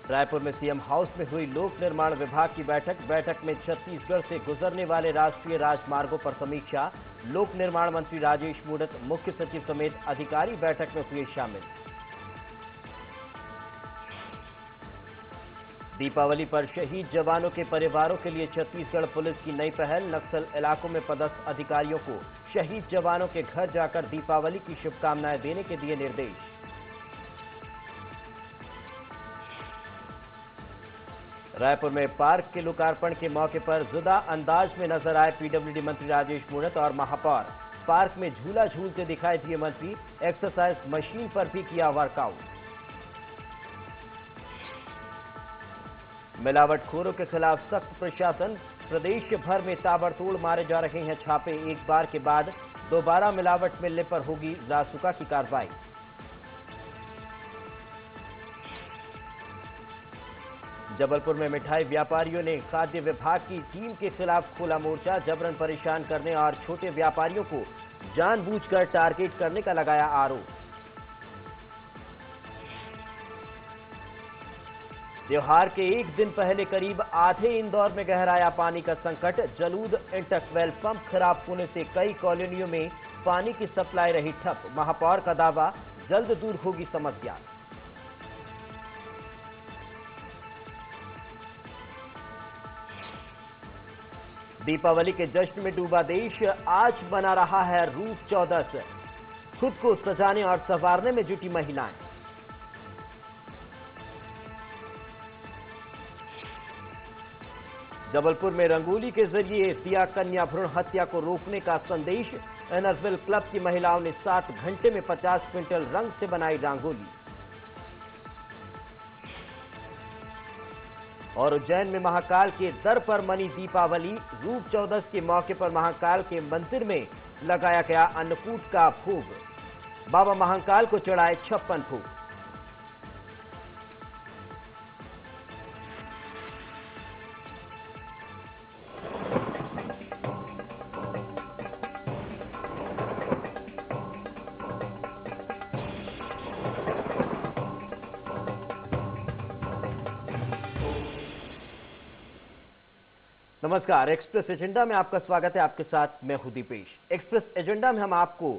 रायपुर में CM house में हुई लोक निर्माण विभाग की बैठक में छत्तीसगढ़ से गुजरने वाले राष्ट्रीय राजमार्गों पर समीक्षा। लोक निर्माण मंत्री राजेश मूणत, मुख्य सचिव समेत अधिकारी बैठक में हुए शामिल। दीपावली पर शहीद जवानों के परिवारों के लिए छत्तीसगढ़ पुलिस की नई पहल। नक्सल इलाकों में पदस्थ अधिकारियों को शहीद जवानों के घर जाकर दीपावली की शुभकामनाएं देने के दिए निर्देश। रायपुर में पार्क के लोकार्पण के मौके पर जुदा अंदाज में नजर आए पीडब्ल्यूडी मंत्री राजेश मूणत और महापौर। पार्क में झूला झूलते दिखाई दिए मंत्री। एक्सरसाइज मशीन पर भी किया वर्कआउट। मिलावटखोरों के खिलाफ सख्त प्रशासन। प्रदेश भर में ताबड़तोड़ मारे जा रहे हैं छापे। एक बार के बाद दोबारा मिलावट मिलने पर होगी रासुका की कार्रवाई। जबलपुर में मिठाई व्यापारियों ने खाद्य विभाग की टीम के खिलाफ खोला मोर्चा। जबरन परेशान करने और छोटे व्यापारियों को जानबूझकर टारगेट करने का लगाया आरोप। त्योहार के एक दिन पहले करीब आधे इंदौर में गहराया पानी का संकट। जलूद इंटकवेल पंप खराब होने से कई कॉलोनियों में पानी की सप्लाई रही ठप। महापौर का दावा, जल्द दूर होगी समस्या। दीपावली के जश्न में डूबा देश। आज मना रहा है रूप चौदस। खुद को सजाने और संवारने में जुटी महिलाएं। जबलपुर में रंगोली के जरिए दिया कन्या भ्रूण हत्या को रोकने का संदेश। एनरविल क्लब की महिलाओं ने 7 घंटे में 50 क्विंटल रंग से बनाई रंगोली। और उज्जैन में महाकाल के दर पर मनी दीपावली। रूप चौदस के मौके पर महाकाल के मंदिर में लगाया गया अन्नकूट का भोग। बाबा महाकाल को चढ़ाए 56 भोग। नमस्कार, एक्सप्रेस एजेंडा में आपका स्वागत है। आपके साथ मैं हूं दीपेश। एक्सप्रेस एजेंडा में हम आपको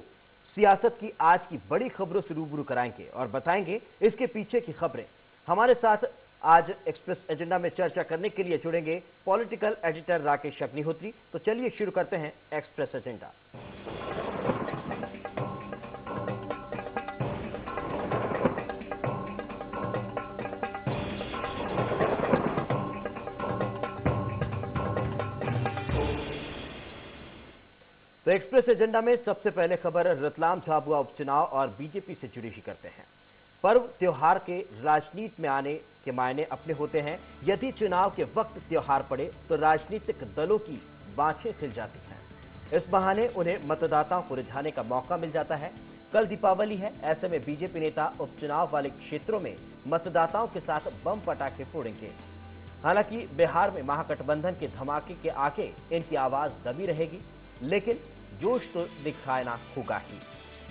सियासत की आज की बड़ी खबरों से रूबरू कराएंगे और बताएंगे इसके पीछे की खबरें। हमारे साथ आज एक्सप्रेस एजेंडा में चर्चा करने के लिए जुड़ेंगे पॉलिटिकल एडिटर राकेश अग्निहोत्री। तो चलिए शुरू करते हैं एक्सप्रेस एजेंडा। तो एक्सप्रेस एजेंडा में सबसे पहले खबर रतलाम झाबुआ उपचुनाव और बीजेपी से जुड़ी ही करते हैं। पर्व त्योहार के राजनीति में आने के मायने अपने होते हैं। यदि चुनाव के वक्त त्योहार पड़े तो राजनीतिक दलों की बाँछें खिल जाती हैं। इस बहाने उन्हें मतदाताओं को रिझाने का मौका मिल जाता है। कल दीपावली है, ऐसे में बीजेपी नेता उपचुनाव वाले क्षेत्रों में मतदाताओं के साथ बम पटाखे फोड़ेंगे। हालांकि बिहार में महागठबंधन के धमाके के आगे इनकी आवाज दबी रहेगी, लेकिन जोश तो दिखाना होगा ही।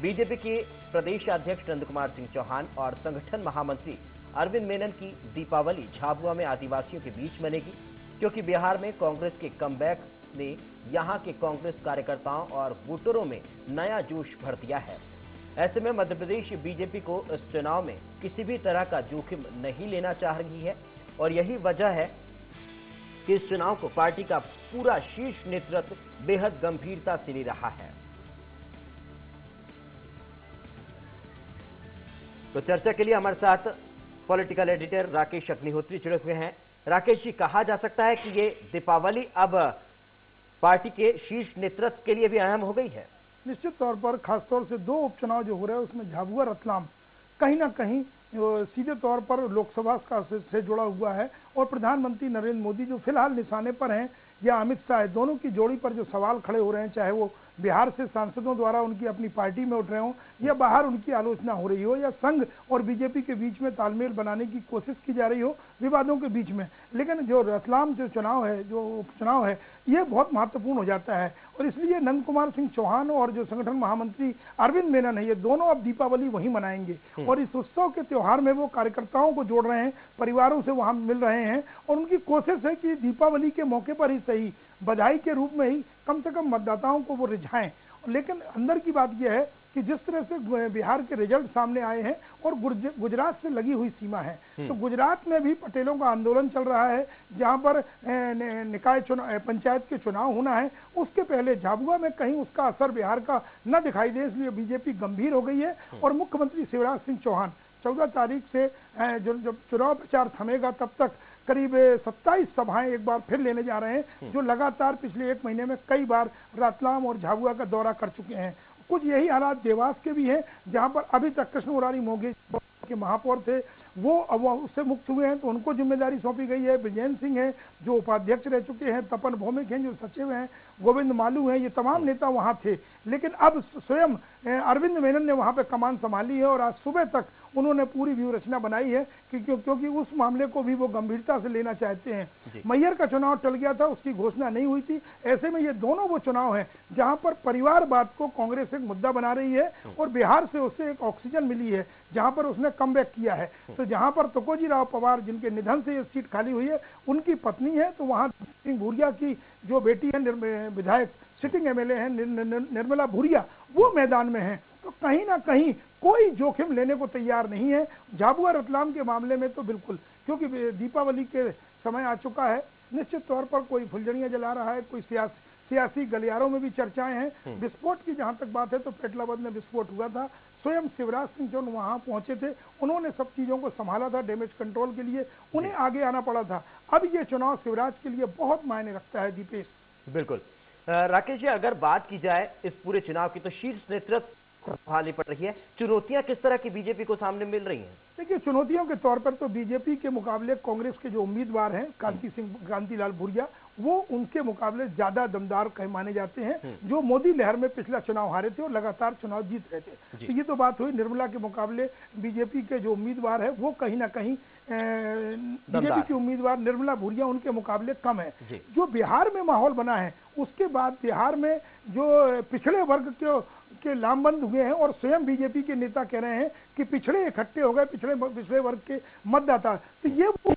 बीजेपी के प्रदेश अध्यक्ष नंद कुमार सिंह चौहान और संगठन महामंत्री अरविंद मेनन की दीपावली झाबुआ में आदिवासियों के बीच मनेगी, क्योंकि बिहार में कांग्रेस के कमबैक ने यहां के कांग्रेस कार्यकर्ताओं और वोटरों में नया जोश भर दिया है। ऐसे में मध्य प्रदेश बीजेपी को इस चुनाव में किसी भी तरह का जोखिम नहीं लेना चाह रही है और यही वजह है कि इस चुनाव को पार्टी का पूरा शीर्ष नेतृत्व बेहद गंभीरता से ले रहा है। तो चर्चा के लिए हमारे साथ पॉलिटिकल एडिटर राकेश अग्निहोत्री जुड़े हुए हैं। राकेश जी, कहा जा सकता है कि ये दीपावली अब पार्टी के शीर्ष नेतृत्व के लिए भी अहम हो गई है? निश्चित तौर पर खासतौर से 2 उपचुनाव जो हो रहे हैं उसमें झाबुआ रतलाम कहीं ना कहीं सीधे तौर पर लोकसभा का से जुड़ा हुआ है और प्रधानमंत्री नरेंद्र मोदी जो फिलहाल निशाने पर हैं या अमित शाह, दोनों की जोड़ी पर जो सवाल खड़े हो रहे हैं, चाहे वो बिहार से सांसदों द्वारा उनकी अपनी पार्टी में उठ रहे हों या बाहर उनकी आलोचना हो रही हो या संघ और बीजेपी के बीच में तालमेल बनाने की कोशिश की जा रही हो विवादों के बीच में, लेकिन जो रतलाम जो चुनाव है, जो उपचुनाव है, ये बहुत महत्वपूर्ण हो जाता है। और इसलिए नंद कुमार सिंह चौहान और जो संगठन महामंत्री अरविंद मेनन है, ये दोनों अब दीपावली वहीं मनाएंगे और इस उत्सव के त्योहार में वो कार्यकर्ताओं को जोड़ रहे हैं, परिवारों से वहां मिल रहे हैं और उनकी कोशिश है कि दीपावली के मौके पर ही सही, बधाई के रूप में ही कम से कम मतदाताओं को वो रिझाएं। लेकिन अंदर की बात यह है कि जिस तरह से बिहार के रिजल्ट सामने आए हैं और गुजरात से लगी हुई सीमा है, तो गुजरात में भी पटेलों का आंदोलन चल रहा है, जहां पर निकाय चुनाव, पंचायत के चुनाव होना है। उसके पहले झाबुआ में कहीं उसका असर बिहार का न दिखाई दे, इसलिए बीजेपी गंभीर हो गई है और मुख्यमंत्री शिवराज सिंह चौहान 14 तारीख से जब चुनाव प्रचार थमेगा तब तक करीब 27 सभाएं एक बार फिर लेने जा रहे हैं, जो लगातार पिछले 1 महीने में कई बार रतलाम और झाबुआ का दौरा कर चुके हैं। कुछ यही हालात देवास के भी हैं, जहां पर अभी तक कृष्ण मुरारी मोघे के महापौर थे, वो अब उससे मुक्त हुए हैं, तो उनको जिम्मेदारी सौंपी गई है। विजयन सिंह है जो उपाध्यक्ष रह चुके हैं, तपन भौमिक हैं जो सचिव हैं, गोविंद मालू हैं, ये तमाम नेता वहां थे। लेकिन अब स्वयं अरविंद मेनन ने वहां पे कमान संभाली है और आज सुबह तक उन्होंने पूरी व्यूह रचना बनाई है क्योंकि उस मामले को भी वो गंभीरता से लेना चाहते हैं। मैयर का चुनाव टल गया था, उसकी घोषणा नहीं हुई थी। ऐसे में ये दोनों वो चुनाव हैं जहां पर परिवारवाद को कांग्रेस एक मुद्दा बना रही है और बिहार से उसे एक ऑक्सीजन मिली है, जहां पर उसने कमबैक किया है। तो जहां पर तुकोजी राव पवार, जिनके निधन से ये सीट खाली हुई है, उनकी पत्नी है, तो वहां सिंह भूरिया की जो बेटी है विधायक सिटिंग एमएलए हैं निर्मला भूरिया, वो मैदान में हैं। तो कहीं ना कहीं कोई जोखिम लेने को तैयार नहीं है। झाबुआ रतलाम के मामले में तो बिल्कुल, क्योंकि दीपावली के समय आ चुका है, निश्चित तौर पर कोई फुलझड़ियां जला रहा है, कोई सियासी गलियारों में भी चर्चाएं हैं। विस्फोट की जहां तक बात है तो पेटलाबाद में विस्फोट हुआ था, स्वयं शिवराज सिंह चौहान वहां पहुंचे थे, उन्होंने सब चीजों को संभाला था, डैमेज कंट्रोल के लिए उन्हें आगे आना पड़ा था। अब ये चुनाव शिवराज के लिए बहुत मायने रखता है। दीपेश, बिल्कुल। राकेश जी, अगर बात की जाए इस पूरे चुनाव की, तो शीर्ष नेतृत्व संभालनी पड़ रही है, चुनौतियां किस तरह की बीजेपी को सामने मिल रही हैं? देखिए, चुनौतियों के तौर पर तो बीजेपी के मुकाबले कांग्रेस के जो उम्मीदवार हैं कांतिलाल भूरिया, वो उनके मुकाबले ज्यादा दमदार माने जाते हैं, जो मोदी लहर में पिछला चुनाव हारे थे और लगातार चुनाव जीत रहे थे। तो ये तो बात हुई। निर्मला के मुकाबले बीजेपी के जो उम्मीदवार है वो कहीं ना कहीं बीजेपी की उम्मीदवार निर्मला भूरिया उनके मुकाबले कम है। जो बिहार में माहौल बना है, उसके बाद बिहार में जो पिछड़े वर्ग के लामबंद हुए हैं और स्वयं बीजेपी के नेता कह रहे हैं कि पिछड़े इकट्ठे हो गए, पिछड़े वर्ग के मतदाता, तो ये वो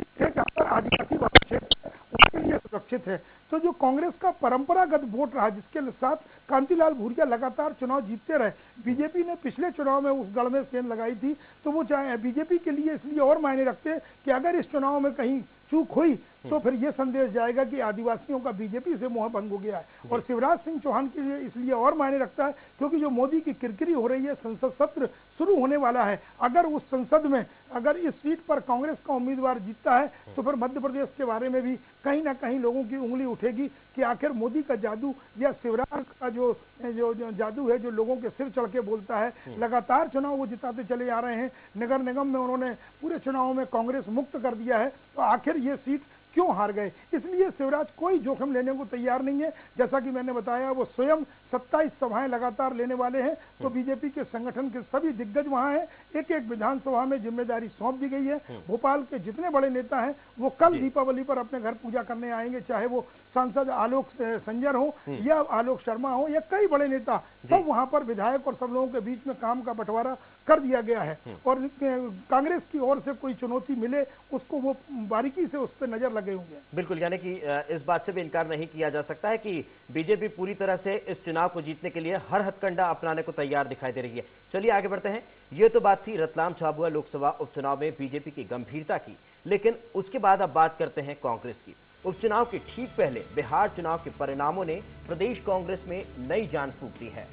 आदिवासी क्षेत्र उसके लिए सुरक्षित है। तो जो कांग्रेस का परंपरागत वोट रहा, जिसके साथ कांतिलाल भूरिया लगातार चुनाव जीतते रहे, बीजेपी ने पिछले चुनाव में उस गढ़ में सेंध लगाई थी, तो वो चाहे बीजेपी के लिए इसलिए और मायने रखते कि अगर इस चुनाव में कहीं चूक हुई तो फिर ये संदेश जाएगा कि आदिवासियों का बीजेपी से मोह भंग हो गया है। और शिवराज सिंह चौहान के लिए इसलिए और मायने रखता है क्योंकि जो मोदी की किरकिरी हो रही है, संसद सत्र शुरू होने वाला है, अगर उस संसद में अगर इस सीट पर कांग्रेस का उम्मीदवार जीतता है तो फिर मध्य प्रदेश के बारे में भी कहीं ना कहीं लोगों की उंगली उठेगी कि आखिर मोदी का जादू या शिवराज का जो जादू है, जो लोगों के सिर चढ़ के बोलता है। लगातार चुनाव वो जिताते चले आ रहे हैं, नगर निगम में उन्होंने पूरे चुनाव में कांग्रेस मुक्त कर दिया है, तो आखिर ये सीट क्यों हार गए? इसलिए शिवराज कोई जोखिम लेने को तैयार नहीं है। जैसा कि मैंने बताया, वो स्वयं 27 सभाएं लगातार लेने वाले हैं, तो बीजेपी के संगठन के सभी दिग्गज वहां हैं। एक एक विधानसभा में जिम्मेदारी सौंप दी गई है। भोपाल के जितने बड़े नेता हैं वो कल दीपावली पर अपने घर पूजा करने आएंगे, चाहे वो सांसद आलोक संजर हो या आलोक शर्मा हो या कई बड़े नेता, सब वहां पर विधायक और सब लोगों के बीच में काम का बंटवारा कर दिया गया है। और कांग्रेस की ओर से कोई चुनौती मिले उसको वो बारीकी से उस पर नजर लगे होंगे। बिल्कुल, यानी कि इस बात से भी इनकार नहीं किया जा सकता है कि बीजेपी पूरी तरह से इस चुनाव को जीतने के लिए हर हथकंडा अपनाने को तैयार दिखाई दे रही है। चलिए आगे बढ़ते हैं। ये तो बात थी रतलाम झाबुआ लोकसभा उपचुनाव में बीजेपी की गंभीरता की, लेकिन उसके बाद अब बात करते हैं कांग्रेस की। उपचुनाव के ठीक पहले बिहार चुनाव के परिणामों ने प्रदेश कांग्रेस में नई जान फूंक दी है।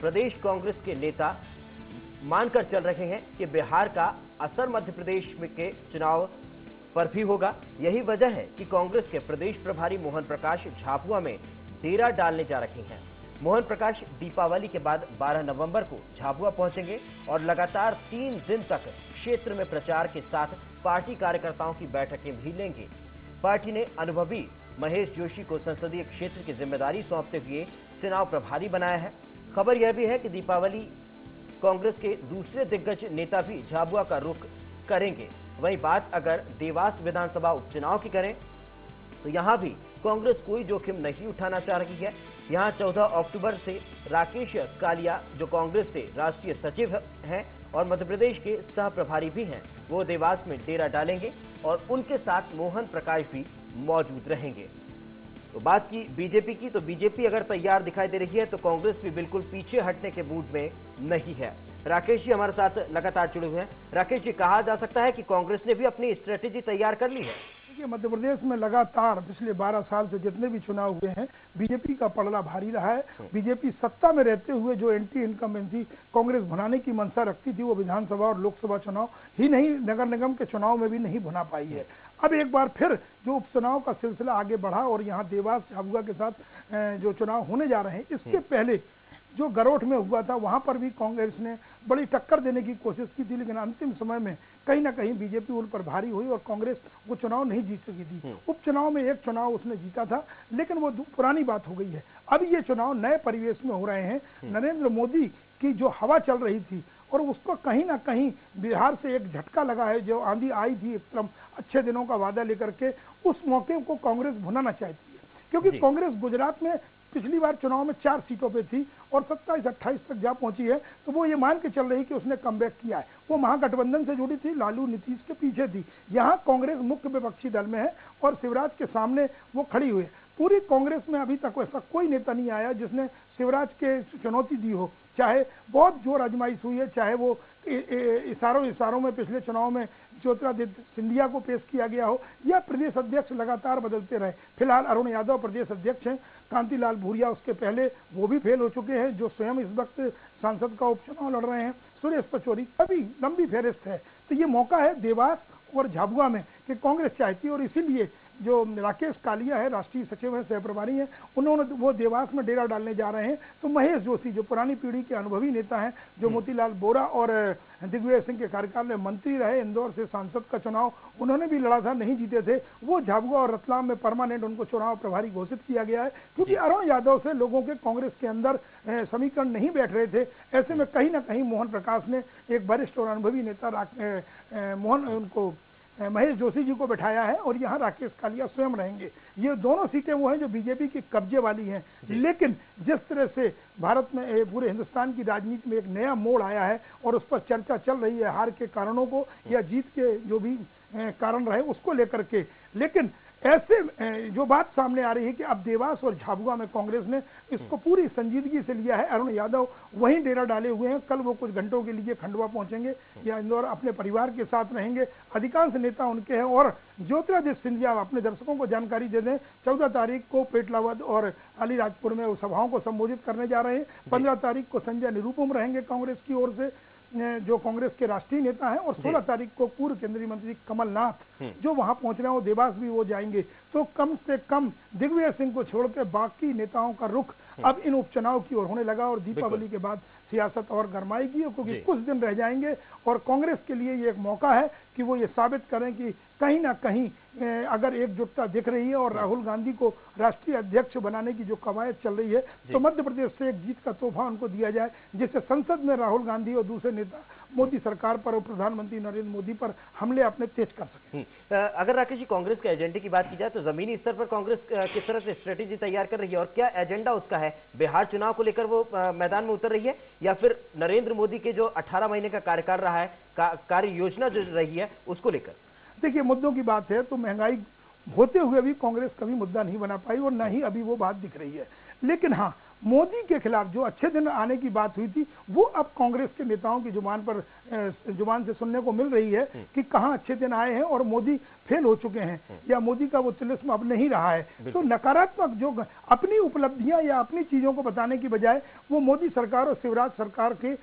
प्रदेश कांग्रेस के नेता मानकर चल रहे हैं कि बिहार का असर मध्य प्रदेश में के चुनाव पर भी होगा। यही वजह है कि कांग्रेस के प्रदेश प्रभारी मोहन प्रकाश झाबुआ में डेरा डालने जा रहे हैं। मोहन प्रकाश दीपावली के बाद 12 नवंबर को झाबुआ पहुंचेंगे और लगातार 3 दिन तक क्षेत्र में प्रचार के साथ पार्टी कार्यकर्ताओं की बैठकें भी लेंगे। पार्टी ने अनुभवी महेश जोशी को संसदीय क्षेत्र की जिम्मेदारी सौंपते हुए चुनाव प्रभारी बनाया है। खबर यह भी है कि दीपावली कांग्रेस के दूसरे दिग्गज नेता भी झाबुआ का रुख करेंगे। वहीं बात अगर देवास विधानसभा उपचुनाव की करें तो यहां भी कांग्रेस कोई जोखिम नहीं उठाना चाह रही है। यहां 14 अक्टूबर से राकेश कालिया, जो कांग्रेस से राष्ट्रीय सचिव हैं, और मध्य प्रदेश के सह प्रभारी भी हैं, वो देवास में डेरा डालेंगे और उनके साथ मोहन प्रकाश भी मौजूद रहेंगे। तो बात की बीजेपी की, तो बीजेपी अगर तैयार दिखाई दे रही है तो कांग्रेस भी बिल्कुल पीछे हटने के मूड में नहीं है। राकेश जी हमारे साथ लगातार जुड़े हुए हैं। राकेश जी, कहा जा सकता है कि कांग्रेस ने भी अपनी स्ट्रेटेजी तैयार कर ली है? देखिए, मध्य प्रदेश में लगातार पिछले 12 साल से जितने भी चुनाव हुए हैं, बीजेपी का पलड़ा भारी रहा है। बीजेपी सत्ता में रहते हुए जो एंटी इनकम्बेंसी कांग्रेस भुनाने की मंशा रखती थी, वो विधानसभा और लोकसभा चुनाव ही नहीं, नगर निगम के चुनाव में भी नहीं भुना पाई है। अब एक बार फिर जो उपचुनाव का सिलसिला आगे बढ़ा और यहाँ देवास झाबुआ के साथ जो चुनाव होने जा रहे हैं, इसके पहले जो गरोठ में हुआ था वहां पर भी कांग्रेस ने बड़ी टक्कर देने की कोशिश की थी, लेकिन अंतिम समय में कहीं ना कहीं बीजेपी उन पर भारी हुई और कांग्रेस वो चुनाव नहीं जीत सकी थी। उपचुनाव में एक चुनाव उसने जीता था, लेकिन वो पुरानी बात हो गई है। अब ये चुनाव नए परिवेश में हो रहे हैं। नरेंद्र मोदी की जो हवा चल रही थी और उसको कहीं ना कहीं बिहार से एक झटका लगा है, जो आंधी आई थी एकदम अच्छे दिनों का वादा लेकर के, उस मौके को कांग्रेस भुनाना चाहती है। क्योंकि कांग्रेस गुजरात में पिछली बार चुनाव में 4 सीटों पे थी और 27-28 तक जा पहुंची है, तो वो ये मान के चल रही कि उसने कमबैक किया है। वो महागठबंधन से जुड़ी थी, लालू नीतीश के पीछे थी। यहाँ कांग्रेस मुख्य विपक्षी दल में है और शिवराज के सामने वो खड़ी हुई है। पूरी कांग्रेस में अभी तक ऐसा कोई नेता नहीं आया जिसने शिवराज के चुनौती दी हो, चाहे बहुत जोर आजमाइश हुई है, चाहे वो इशारों में पिछले चुनाव में ज्योतिरादित्य सिंधिया को पेश किया गया हो या प्रदेश अध्यक्ष लगातार बदलते रहे। फिलहाल अरुण यादव प्रदेश अध्यक्ष हैं, कांतिलाल भूरिया उसके पहले वो भी फेल हो चुके हैं, जो स्वयं इस वक्त सांसद का उपचुनाव लड़ रहे हैं। सुरेश पचौरी अभी लंबी फेहरिस्त है। तो ये मौका है देवास और झाबुआ में कि कांग्रेस चाहती है, और इसीलिए जो राकेश कालिया है, राष्ट्रीय सचिव है, सह प्रभारी है, उन्होंने वो देवास में डेरा डालने जा रहे हैं। तो महेश जोशी जो पुरानी पीढ़ी के अनुभवी नेता हैं, जो मोतीलाल बोरा और दिग्विजय सिंह के कार्यकाल में मंत्री रहे, इंदौर से सांसद का चुनाव उन्होंने भी लड़ा था, नहीं जीते थे, वो झाबुआ और रतलाम में परमानेंट उनको चुनाव प्रभारी घोषित किया गया है। क्योंकि अरुण यादव से लोगों के कांग्रेस के अंदर समीकरण नहीं बैठ रहे थे। ऐसे में कहीं ना कहीं मोहन प्रकाश ने एक वरिष्ठ और अनुभवी नेता महेश जोशी जी को बैठाया है और यहाँ राकेश कालिया स्वयं रहेंगे। ये दोनों सीटें वो हैं जो बीजेपी के कब्जे वाली हैं। लेकिन जिस तरह से भारत में पूरे हिंदुस्तान की राजनीति में एक नया मोड़ आया है और उस पर चर्चा चल रही है, हार के कारणों को या जीत के जो भी कारण रहे उसको लेकर के, लेकिन ऐसे जो बात सामने आ रही है कि अब देवास और झाबुआ में कांग्रेस ने इसको पूरी संजीदगी से लिया है। अरुण यादव वहीं डेरा डाले हुए हैं। कल वो कुछ घंटों के लिए खंडवा पहुंचेंगे या इंदौर अपने परिवार के साथ रहेंगे। अधिकांश नेता उनके हैं और ज्योतिरादित्य सिंधिया, अपने दर्शकों को जानकारी दे दें, 14 तारीख को पेटलावद और अलीराजपुर में सभाओं को संबोधित करने जा रहे हैं। 15 तारीख को संजय निरुपम रहेंगे कांग्रेस की ओर से, जो कांग्रेस के राष्ट्रीय नेता हैं, और 16 तारीख को पूर्व केंद्रीय मंत्री कमलनाथ जो वहां पहुंच रहे हैं, वो देवास भी वो जाएंगे। तो कम से कम दिग्विजय सिंह को छोड़कर बाकी नेताओं का रुख अब इन उपचुनाव की ओर होने लगा और दीपावली के बाद सियासत और गरमाएगी, क्योंकि कुछ दिन रह जाएंगे और कांग्रेस के लिए ये एक मौका है कि वो ये साबित करें कि कहीं ना कहीं अगर एकजुटता दिख रही है और राहुल गांधी को राष्ट्रीय अध्यक्ष बनाने की जो कवायद चल रही है, तो मध्य प्रदेश से एक जीत का तोहफा उनको दिया जाए, जिससे संसद में राहुल गांधी और दूसरे नेता मोदी सरकार पर और प्रधानमंत्री नरेंद्र मोदी पर हमले अपने तेज कर सकें। अगर राकेश जी कांग्रेस के एजेंडे की बात की जाए तो जमीनी स्तर पर कांग्रेस किस तरह से स्ट्रेटेजी तैयार कर रही है और क्या एजेंडा उसका है? बिहार चुनाव को लेकर वो मैदान में उतर रही है या फिर नरेंद्र मोदी के जो 18 महीने का कार्यकाल रहा है, कार्य योजना जो रही है, उसको लेकर? देखिए, मुद्दों की बात है तो महंगाई होते हुए भी कांग्रेस कभी मुद्दा नहीं बना पाई और न ही अभी वो बात दिख रही है। लेकिन हाँ, मोदी के खिलाफ जो अच्छे दिन आने की बात हुई थी, वो अब कांग्रेस के नेताओं की जुबान से सुनने को मिल रही है कि कहां अच्छे दिन आए हैं और मोदी फेल हो चुके हैं या मोदी का वो तिलिस्म अब नहीं रहा है। तो नकारात्मक जो अपनी उपलब्धियां या अपनी चीजों को बताने की बजाय वो मोदी सरकार और शिवराज सरकार के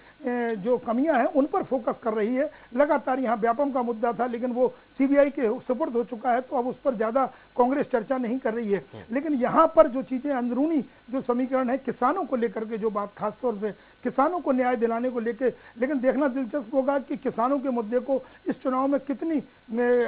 जो कमियां हैं उन पर फोकस कर रही है। लगातार यहाँ व्यापम का मुद्दा था, लेकिन वो सीबीआई के सुपुर्द हो चुका है, तो अब उस पर ज्यादा कांग्रेस चर्चा नहीं कर रही है। लेकिन यहाँ पर जो चीजें अंदरूनी जो समीकरण है, किसानों को लेकर के जो बात, खासतौर से किसानों को न्याय दिलाने को लेकर, लेकिन देखना दिलचस्प होगा कि किसानों के मुद्दे को इस चुनाव में कितनी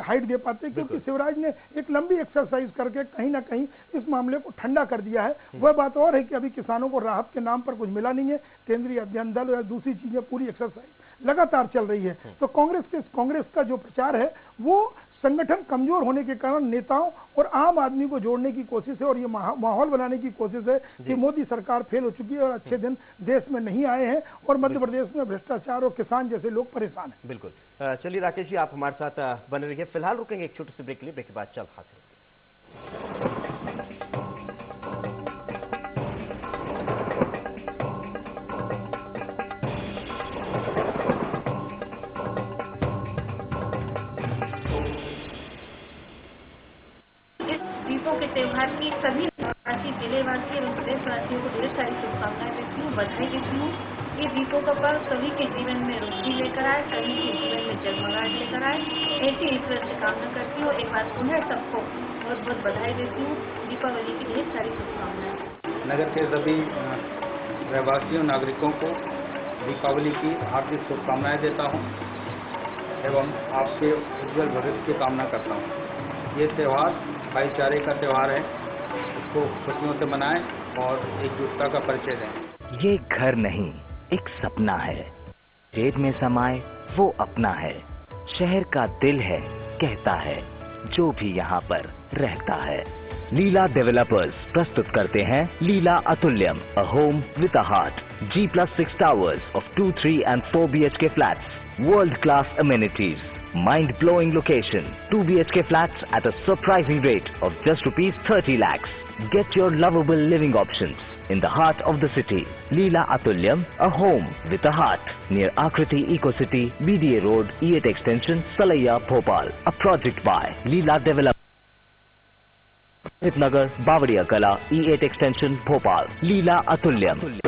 हाइट दे पाते, क्योंकि शिवराज ने एक लंबी एक्सरसाइज करके कहीं ना कहीं इस मामले को ठंडा कर दिया है। वह बात और है कि अभी किसानों को राहत के नाम पर कुछ मिला नहीं है। केंद्रीय अध्ययन दल या दूसरी चीजें, पूरी एक्सरसाइज लगातार चल रही है। तो कांग्रेस का जो प्रचार है वो संगठन कमजोर होने के कारण नेताओं और आम आदमी को जोड़ने की कोशिश है और ये माहौल बनाने की कोशिश है कि मोदी सरकार फेल हो चुकी है और अच्छे दिन देश में नहीं आए हैं और मध्य प्रदेश में भ्रष्टाचार और किसान जैसे लोग परेशान हैं। बिल्कुल। चलिए राकेश जी, आप हमारे साथ बने रहिए। फिलहाल रुकेंगे एक छोटे से ब्रेक के लिए, ब्रेक के बाद चल हाजिर। के त्योहार की सभी वासी, जिलेवासी एवं प्रदेशवासियों को ढेर सारी शुभकामनाएं देती हूँ, बधाई देती हूँ। ये दीपों का पर्व सभी के जीवन में रोशनी लेकर आए, सभी के जीवन में जगमगाहट लेकर आए, ऐसी ईश्वर से कामना करती हूँ। एक बार पुनः सबको बहुत बहुत बधाई देती हूँ, दीपावली की ढेर सारी शुभकामनाएं। नगर के सभी रहवासियों नागरिकों को दीपावली की हार्दिक शुभकामनाएं देता हूँ एवं आपके उज्जवल भविष्य की कामना करता हूँ। ये त्यौहार भाईचारे का त्यौहार है, इसको खुशियों से मनाएं और एकजुटता का परिचय दें। ये घर नहीं, एक सपना है, जेब में समाए वो अपना है, शहर का दिल है, कहता है जो भी यहाँ पर रहता है। लीला डेवलपर्स प्रस्तुत करते हैं Leela Atulyam, a home with a heart, G+6 towers of 2, 3 and 4 BHK flats, world-class amenities, mind-blowing location, 2 BHK flats at a surprising rate of just ₹30 lakhs. Get your lovable living options in the heart of the city. Leela Atulyam, a home with a heart, near Akriti Eco City, BDA Road, E8 Extension, Salaya, Bhopal. A project by Leela Development. Nagar, Bavariya Kala, E8 Extension, Bhopal. Leela Atulyam.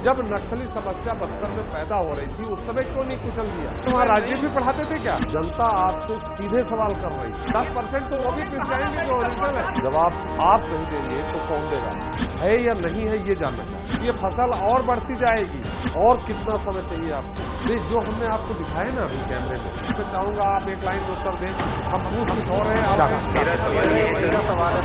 जब नक्सली समस्या बस्तर में पैदा हो रही थी उस समय क्यों नहीं कुचल दिया? वहाँ राज्य भी पढ़ाते थे क्या? जनता आपसे सीधे सवाल कर रही है। 10% तो वो भी पिस जाएंगे जो ओरिजिनल है। जवाब आप नहीं देंगे तो कौन देगा? है या नहीं है ये जानना चाहिए। ये फसल और बढ़ती जाएगी और कितना समय चाहिए आपको? ये जो हमने आपको दिखाए ना अभी कैमरे में, मैं चाहूंगा आप एक लाइन में उत्तर दें। हम कुछ हो रहे हैं। मेरा सवाल है।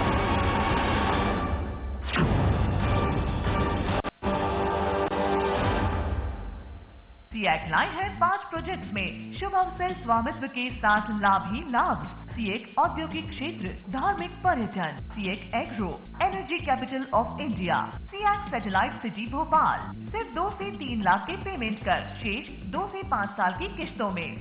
सीएक लाई है 5 प्रोजेक्ट्स में शुभ अवसर, स्वामित्व के साथ लाभ ही लाभ। सीएक औद्योगिक क्षेत्र, धार्मिक पर्यटन, सीएक agro, energy capital of India, सीएक सैटेलाइट सिटी भोपाल। सिर्फ 2 से 3 लाख के पेमेंट कर, शेष 2 से 5 साल की किश्तों में।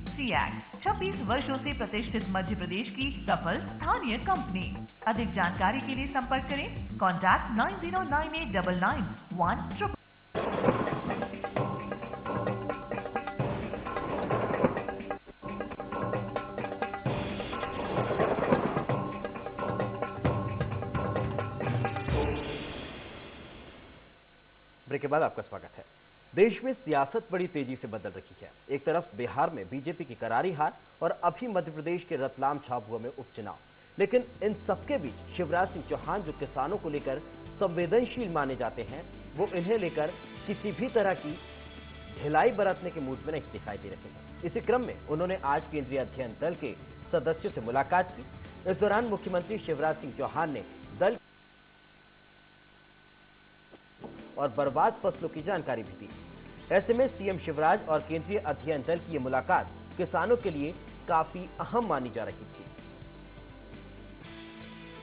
सीएक 26 वर्षों से प्रतिष्ठित मध्य प्रदेश की सफल स्थानीय कंपनी। अधिक जानकारी के लिए संपर्क करें, कॉन्टैक्ट 90989911। ब्रेक के बाद आपका स्वागत है। देश में सियासत बड़ी तेजी से बदल रही है। एक तरफ बिहार में बीजेपी की करारी हार और अभी मध्य प्रदेश के रतलाम झाबुआ में उपचुनाव, लेकिन इन सबके बीच शिवराज सिंह चौहान जो किसानों को लेकर संवेदनशील माने जाते हैं, वो इन्हें लेकर किसी भी तरह की ढिलाई बरतने के मूड में नहीं दिखाई दे रहे हैं। इसी क्रम में उन्होंने आज केंद्रीय अध्ययन दल के सदस्यों से मुलाकात की। इस दौरान मुख्यमंत्री शिवराज सिंह चौहान ने दल और बर्बाद फसलों की जानकारी भी दी। ऐसे में सीएम शिवराज और केंद्रीय अध्ययन दल की यह मुलाकात किसानों के लिए काफी अहम मानी जा रही थी।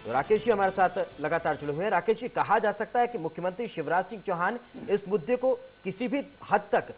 तो राकेश जी हमारे साथ लगातार जुड़े हुए हैं। राकेश जी, कहा जा सकता है कि मुख्यमंत्री शिवराज सिंह चौहान इस मुद्दे को किसी भी हद तक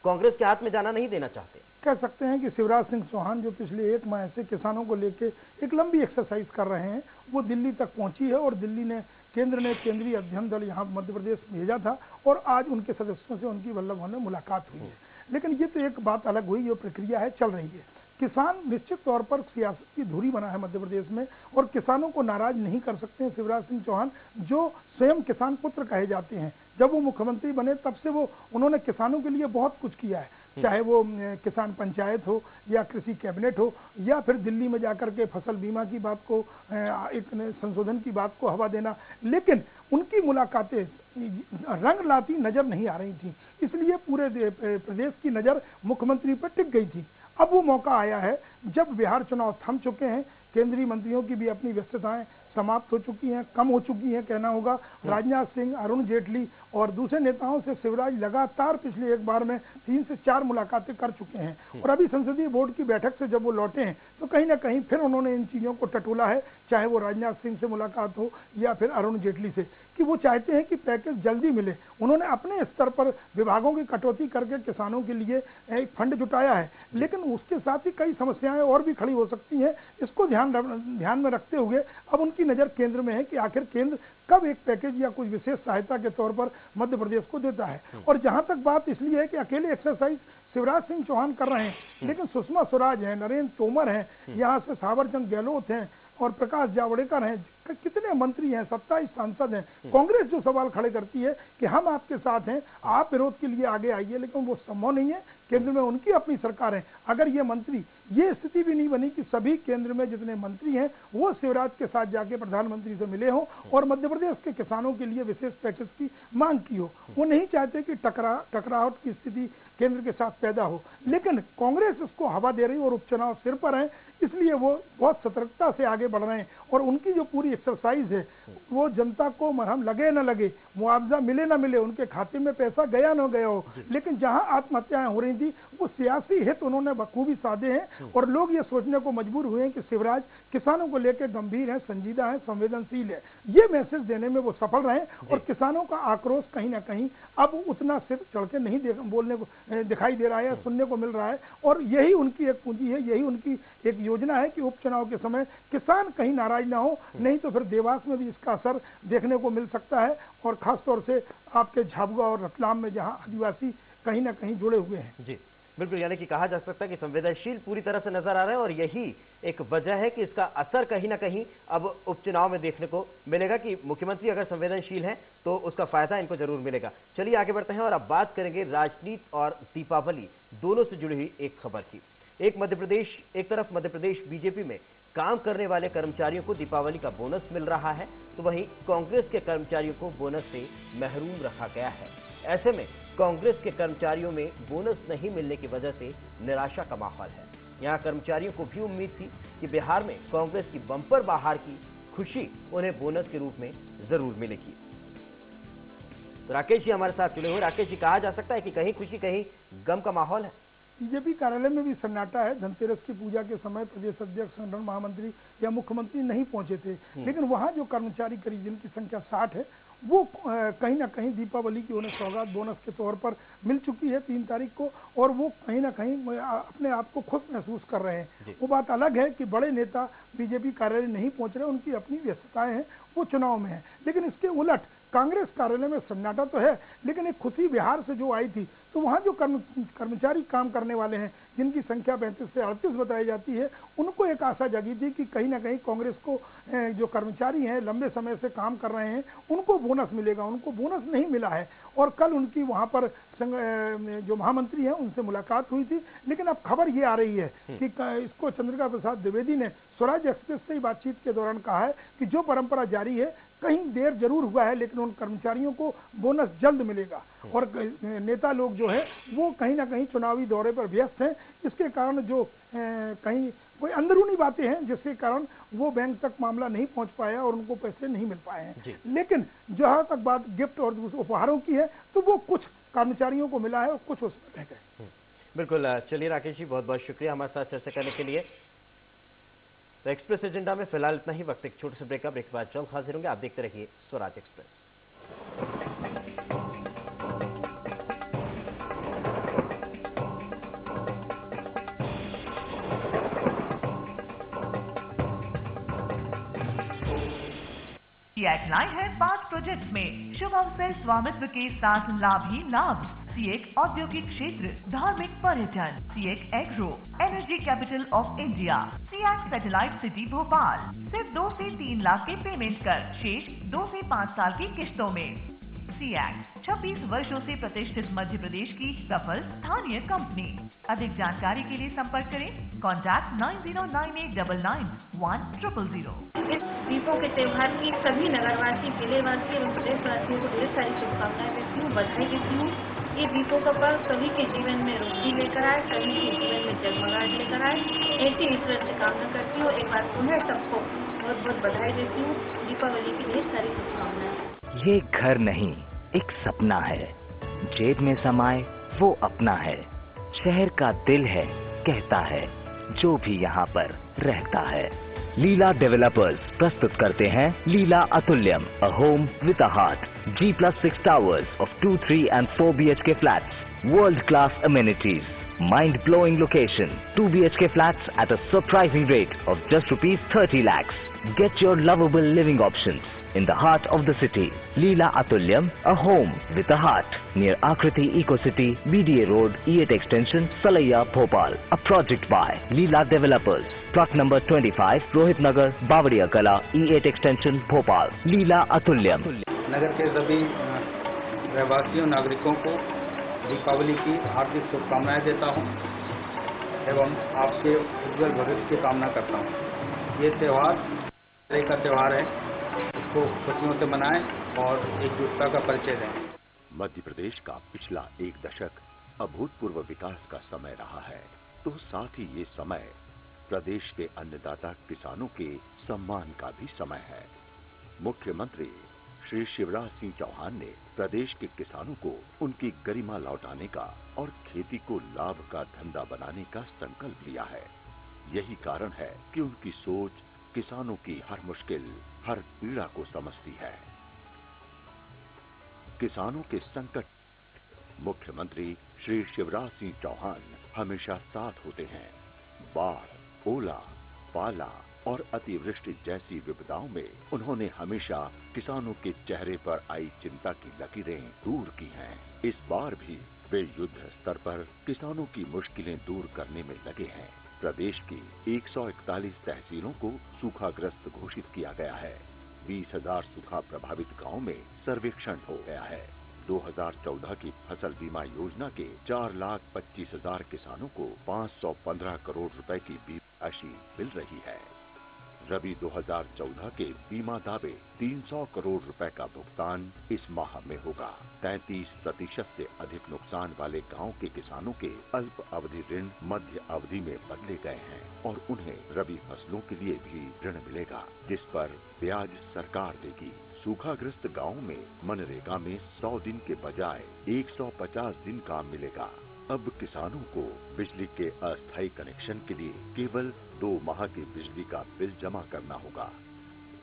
कांग्रेस के हाथ में जाना नहीं देना चाहते। कह सकते हैं कि शिवराज सिंह चौहान जो पिछले 1 माह से किसानों को लेकर एक लंबी एक्सरसाइज कर रहे हैं, वो दिल्ली तक पहुंची है और दिल्ली ने केंद्रीय अध्ययन दल यहाँ मध्य प्रदेश भेजा था और आज उनके सदस्यों से उनकी वल्लभ भवन में मुलाकात हुई है। लेकिन ये तो एक बात अलग हुई, जो प्रक्रिया है चल रही है। किसान निश्चित तौर पर सियासत की धुरी बना है मध्य प्रदेश में और किसानों को नाराज नहीं कर सकते हैं शिवराज सिंह चौहान, जो स्वयं किसान पुत्र कहे जाते हैं। जब वो मुख्यमंत्री बने तब से उन्होंने किसानों के लिए बहुत कुछ किया है, चाहे वो किसान पंचायत हो या कृषि कैबिनेट हो या फिर दिल्ली में जाकर के फसल बीमा की बात को, एक संशोधन की बात को हवा देना। लेकिन उनकी मुलाकातें रंग लाती नजर नहीं आ रही थी, इसलिए पूरे प्रदेश की नजर मुख्यमंत्री पर टिक गई थी। अब वो मौका आया है जब बिहार चुनाव थम चुके हैं, केंद्रीय मंत्रियों की भी अपनी व्यस्तताएं समाप्त हो चुकी हैं, कम हो चुकी हैं कहना होगा। राजनाथ सिंह, अरुण जेटली और दूसरे नेताओं से शिवराज लगातार पिछले एक बार में 3 से 4 मुलाकातें कर चुके हैं और अभी संसदीय बोर्ड की बैठक से जब वो लौटे हैं तो कहीं ना कहीं फिर उन्होंने इन चीजों को टटोला है, चाहे वो राजनाथ सिंह से मुलाकात हो या फिर अरुण जेटली से, कि वो चाहते हैं कि पैकेज जल्दी मिले। उन्होंने अपने स्तर पर विभागों की कटौती करके किसानों के लिए एक फंड जुटाया है, लेकिन उसके साथ ही कई समस्याएं और भी खड़ी हो सकती हैं। इसको ध्यान में रखते हुए अब उनकी नजर केंद्र में है कि आखिर केंद्र कब एक पैकेज या कुछ विशेष सहायता के तौर पर मध्य प्रदेश को देता है। और जहां तक बात इसलिए है कि अकेले एक्सरसाइज शिवराज सिंह चौहान कर रहे हैं, लेकिन सुषमा स्वराज हैं, नरेंद्र तोमर हैं, यहाँ से थावरचंद गहलोत हैं और प्रकाश जावड़ेकर हैं, कितने मंत्री हैं, 27 सांसद हैं। कांग्रेस जो सवाल खड़े करती है कि हम आपके साथ हैं, आप विरोध के लिए आगे आइए, लेकिन वो संभव नहीं है। केंद्र में उनकी अपनी सरकार है। अगर ये मंत्री, ये स्थिति भी नहीं बनी कि सभी केंद्र में जितने मंत्री हैं वो शिवराज के साथ जाके प्रधानमंत्री से मिले हों और मध्य प्रदेश के किसानों के लिए विशेष पैकेज की मांग की हो। वो नहीं चाहते कि टकराहट की स्थिति केंद्र के साथ पैदा हो, लेकिन कांग्रेस उसको हवा दे रही है और उपचुनाव सिर पर है, इसलिए वो बहुत सतर्कता से आगे बढ़ रहे हैं। और उनकी जो पूरी एक्सरसाइज है वो जनता को मरहम लगे न लगे, मुआवजा मिले न मिले, उनके खाते में पैसा गया न गया हो, लेकिन जहां आत्महत्याएं हो रही थी वो सियासी हित उन्होंने बखूबी साधे हैं और लोग ये सोचने को मजबूर हुए हैं कि शिवराज किसानों को लेकर गंभीर है, संजीदा है, संवेदनशील है। ये मैसेज देने में वो सफल रहे और किसानों का आक्रोश कहीं ना कहीं अब उतना सिर चढ़ के नहीं बोलने को दिखाई दे रहा है, सुनने को मिल रहा है। और यही उनकी एक पूंजी है, यही उनकी एक योजना है कि उपचुनाव के समय किसान कहीं नाराज ना हो, नहीं तो फिर देवास में भी इसका असर देखने को मिल सकता है और खासतौर से आपके झाबुआ और रतलाम में जहां आदिवासी कहीं ना कहीं जुड़े हुए हैं। जी बिल्कुल, यानी कि कहा जा सकता है कि संवेदनशील पूरी तरह से नजर आ रहा है और यही एक वजह है कि इसका असर कहीं ना कहीं अब उपचुनाव में देखने को मिलेगा कि मुख्यमंत्री अगर संवेदनशील हैं तो उसका फायदा इनको जरूर मिलेगा। चलिए आगे बढ़ते हैं और अब बात करेंगे राजनीति और दीपावली दोनों से जुड़ी हुई एक खबर की। एक तरफ मध्य प्रदेश बीजेपी में काम करने वाले कर्मचारियों को दीपावली का बोनस मिल रहा है, तो वहीं कांग्रेस के कर्मचारियों को बोनस से महरूम रखा गया है। ऐसे में कांग्रेस के कर्मचारियों में बोनस नहीं मिलने की वजह से निराशा का माहौल है। यहां कर्मचारियों को भी उम्मीद थी कि बिहार में कांग्रेस की बम्पर बहार की खुशी उन्हें बोनस के रूप में जरूर मिलेगी। तो राकेश जी हमारे साथ जुड़े हुए। राकेश जी, कहा जा सकता है कि कहीं खुशी कहीं गम का माहौल है? बीजेपी कार्यालय में भी सन्नाटा है। धनतेरस की पूजा के समय प्रदेश अध्यक्ष, संगठन महामंत्री या मुख्यमंत्री नहीं पहुंचे थे, लेकिन वहां जो कर्मचारी करीब जिनकी संख्या 60 है वो कहीं ना कहीं दीपावली की उन्हें सौगात बोनस के तौर पर मिल चुकी है 3 तारीख को, और वो कहीं ना कहीं अपने आप को खुश महसूस कर रहे हैं। वो बात अलग है कि बड़े नेता बीजेपी कार्यालय नहीं पहुंच रहे, उनकी अपनी व्यस्तताएं हैं, वो चुनाव में है। लेकिन इसके उलट कांग्रेस कार्यालय में सन्नाटा तो है, लेकिन एक खुशी बिहार से जो आई थी, तो वहां जो कर्मचारी काम करने वाले हैं जिनकी संख्या 35 से 38 बताई जाती है, उनको एक आशा जगी थी कि कहीं ना कहीं कांग्रेस को जो कर्मचारी हैं लंबे समय से काम कर रहे हैं उनको बोनस मिलेगा। उनको बोनस नहीं मिला है और कल उनकी वहां पर जो महामंत्री हैं उनसे मुलाकात हुई थी। लेकिन अब खबर ये आ रही है कि इसको चंद्रिका प्रसाद द्विवेदी ने स्वराज एक्सप्रेस से बातचीत के दौरान कहा है कि जो परंपरा जारी है, कहीं देर जरूर हुआ है लेकिन उन कर्मचारियों को बोनस जल्द मिलेगा। और नेता लोग जो है वो कहीं ना कहीं चुनावी दौरे पर व्यस्त हैं, इसके कारण जो कहीं कोई अंदरूनी बातें हैं जिसके कारण वो बैंक तक मामला नहीं पहुंच पाया और उनको पैसे नहीं मिल पाए हैं। लेकिन जहां तक बात गिफ्ट और उपहारों की है तो वो कुछ कर्मचारियों को मिला है और कुछ उसमें रह गए। बिल्कुल, चलिए राकेश जी बहुत बहुत शुक्रिया हमारे साथ चर्चा करने के लिए। तो एक्सप्रेस एजेंडा में फिलहाल इतना ही। वक्त एक छोटे से ब्रेक के बाद जल्द हाजिर होंगे। आप देखते रहिए स्वराज एक्सप्रेस। सीएक लाए हैं 5 प्रोजेक्ट्स में शुभ अवसर स्वामित्व के साथ लाभ ही लाभ। सीएक औद्योगिक क्षेत्र, धार्मिक पर्यटन, सीएक agro, energy capital of India, सीएक सैटेलाइट सिटी भोपाल। सिर्फ 2 से 3 लाख के पेमेंट कर, शेष 2 से 5 साल की किस्तों में। सीएक 26 वर्षों से प्रतिष्ठित मध्य प्रदेश की सफल स्थानीय कंपनी। अधिक जानकारी के लिए संपर्क करें कॉन्टैक्ट 9098991000। इस दीपों के त्योहार की सभी नगरवासी, जिलेवासी एवं प्रदेशवासियों को ढेर सारी शुभकामनाएं देती हूँ, बधाई देती हूँ। ये दीपों का पर्व सभी के जीवन में रोशनी लेकर आए, सभी के जीवन में जगमगाहट लेकर आए, ऐसी ईश्वर से कामना करती हूँ। एक बार पुनः सबको बहुत बहुत बधाई देती हूँ। दीपावली की ढेर सारी शुभकामनाएं। ये घर नहीं, एक सपना है। जेब में समाए वो अपना है। शहर का दिल है, कहता है, जो भी यहाँ पर रहता है। लीला डेवलपर्स प्रस्तुत करते हैं Leela Atulyam, a home with a heart. G+6 towers of 2, 3 and 4 BHK flats. World-class amenities. Mind-blowing location. 2 BHK flats at a surprising rate of just ₹30 lakhs. Get your lovable living options in the heart of the city. Leela Atulyam, a home with a heart. Near Akriti Eco City, BDA Road, E8 Extension, Salaya, Bhopal. A project by Leela Developers. Plot number 25, Rohit Nagar, Bavadia Kala, E8 Extension, Bhopal. Leela Atulyam. नगर के सभी रहवासियों नागरिकों को दीपावली की हार्दिक शुभकामनाएं देता हूं एवं आपके उज्जवल भविष्य की कामना करता हूं। ये त्यौहार एक का त्यौहार है, इसको खुशियों से मनाएं और एकजुटता का परिचय दें। मध्य प्रदेश का पिछला एक दशक अभूतपूर्व विकास का समय रहा है, तो साथ ही ये समय प्रदेश के अन्नदाता किसानों के सम्मान का भी समय है। मुख्यमंत्री श्री शिवराज सिंह चौहान ने प्रदेश के किसानों को उनकी गरिमा लौटाने का और खेती को लाभ का धंधा बनाने का संकल्प लिया है। यही कारण है कि उनकी सोच किसानों की हर मुश्किल, हर पीड़ा को समझती है। किसानों के संकट मुख्यमंत्री श्री शिवराज सिंह चौहान हमेशा साथ होते हैं। बाढ़, ओला, पाला और अतिवृष्टि जैसी विपदाओं में उन्होंने हमेशा किसानों के चेहरे पर आई चिंता की लकीरें दूर की हैं। इस बार भी वे युद्ध स्तर पर किसानों की मुश्किलें दूर करने में लगे हैं। प्रदेश की 141 तहसीलों को सूखाग्रस्त घोषित किया गया है। 20,000 सूखा प्रभावित गांवों में सर्वेक्षण हो गया है। 2014 की फसल बीमा योजना के 4,25,000 किसानों को 515 करोड़ रुपए की बीमा राशि मिल रही है। रबी 2014 के बीमा दावे 300 करोड़ रुपए का भुगतान इस माह में होगा। 33% से अधिक नुकसान वाले गांव के किसानों के अल्प अवधि ऋण मध्य अवधि में बदले गए हैं और उन्हें रबी फसलों के लिए भी ऋण मिलेगा, जिस पर ब्याज सरकार देगी। सूखाग्रस्त गांव में मनरेगा में 100 दिन के बजाय 150 दिन काम मिलेगा। अब किसानों को बिजली के अस्थायी कनेक्शन के लिए केवल 2 माह की बिजली का बिल जमा करना होगा।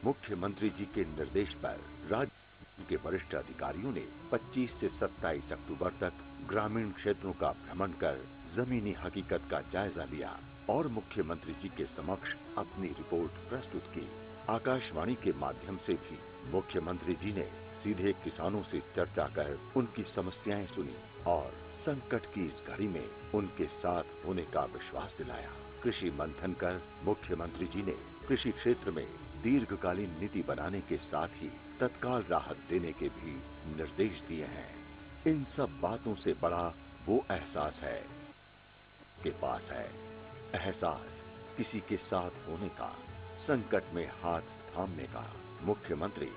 मुख्यमंत्री जी के निर्देश पर राज्य के वरिष्ठ अधिकारियों ने 25 से 27 अक्टूबर तक ग्रामीण क्षेत्रों का भ्रमण कर जमीनी हकीकत का जायजा लिया और मुख्यमंत्री जी के समक्ष अपनी रिपोर्ट प्रस्तुत की। आकाशवाणी के माध्यम से भी मुख्यमंत्री जी ने सीधे किसानों से चर्चा कर उनकी समस्याएं सुनी और संकट की इस घड़ी में उनके साथ होने का विश्वास दिलाया। कृषि मंथन कर मुख्यमंत्री जी ने कृषि क्षेत्र में दीर्घकालीन नीति बनाने के साथ ही तत्काल राहत देने के भी निर्देश दिए हैं। इन सब बातों से बड़ा वो एहसास है के पास है, एहसास किसी के साथ होने का, संकट में हाथ थामने का। मुख्यमंत्री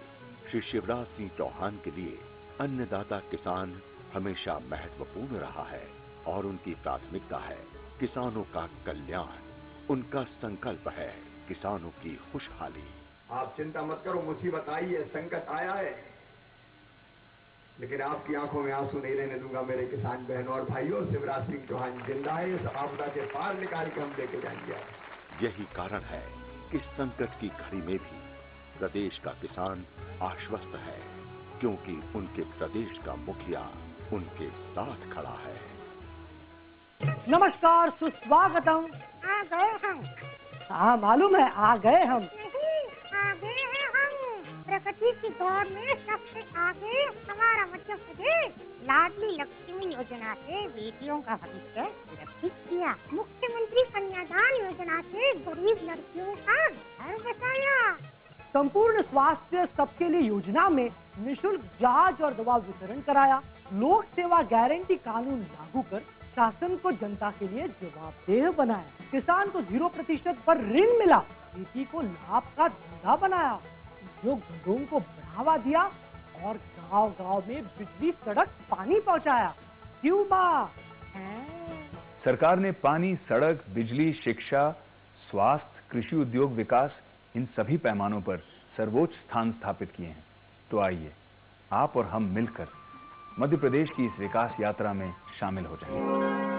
श्री शिवराज सिंह चौहान के लिए अन्नदाता किसान हमेशा महत्वपूर्ण रहा है और उनकी प्राथमिकता है किसानों का कल्याण। उनका संकल्प है किसानों की खुशहाली। आप चिंता मत करो, मुसीबत आई है, संकट आया है, लेकिन आपकी आंखों में आंसू नहीं रहने दूंगा मेरे किसान बहनों और भाइयों। शिवराज सिंह चौहान जिंदा है, इस आपदा से पार निकाल के हम लेके जाएंगे। यही कारण है कि संकट की घड़ी में भी प्रदेश का किसान आश्वस्त है, क्योंकि उनके प्रदेश का मुखिया उनके साथ खड़ा है। नमस्कार, सुस्वागतम। आ गए हम। हाँ मालूम है, आ गए हम। नहीं, आ गए हैं हम। प्रगति की दौड़ में सबसे आगे हमारा मध्य प्रदेश लाडली लक्ष्मी योजना से बेटियों का भविष्य सुरक्षित किया। मुख्यमंत्री कन्यादान योजना से गरीब लड़कियों का घर बचाया। संपूर्ण स्वास्थ्य सबके लिए योजना में निशुल्क जांच और दवा वितरण कराया। लोक सेवा गारंटी कानून लागू कर शासन को जनता के लिए जवाबदेह बनाया। किसान को 0% पर ऋण मिला। खेती को लाभ का धंधा बनाया। उद्योग धंधों को बढ़ावा दिया और गांव-गांव में बिजली, सड़क, पानी पहुंचाया। क्यों माँ? सरकार ने पानी, सड़क, बिजली, शिक्षा, स्वास्थ्य, कृषि, उद्योग विकास इन सभी पैमानों पर सर्वोच्च स्थान स्थापित किए हैं। तो आइए आप और हम मिलकर मध्य प्रदेश की इस विकास यात्रा में शामिल हो जाएं।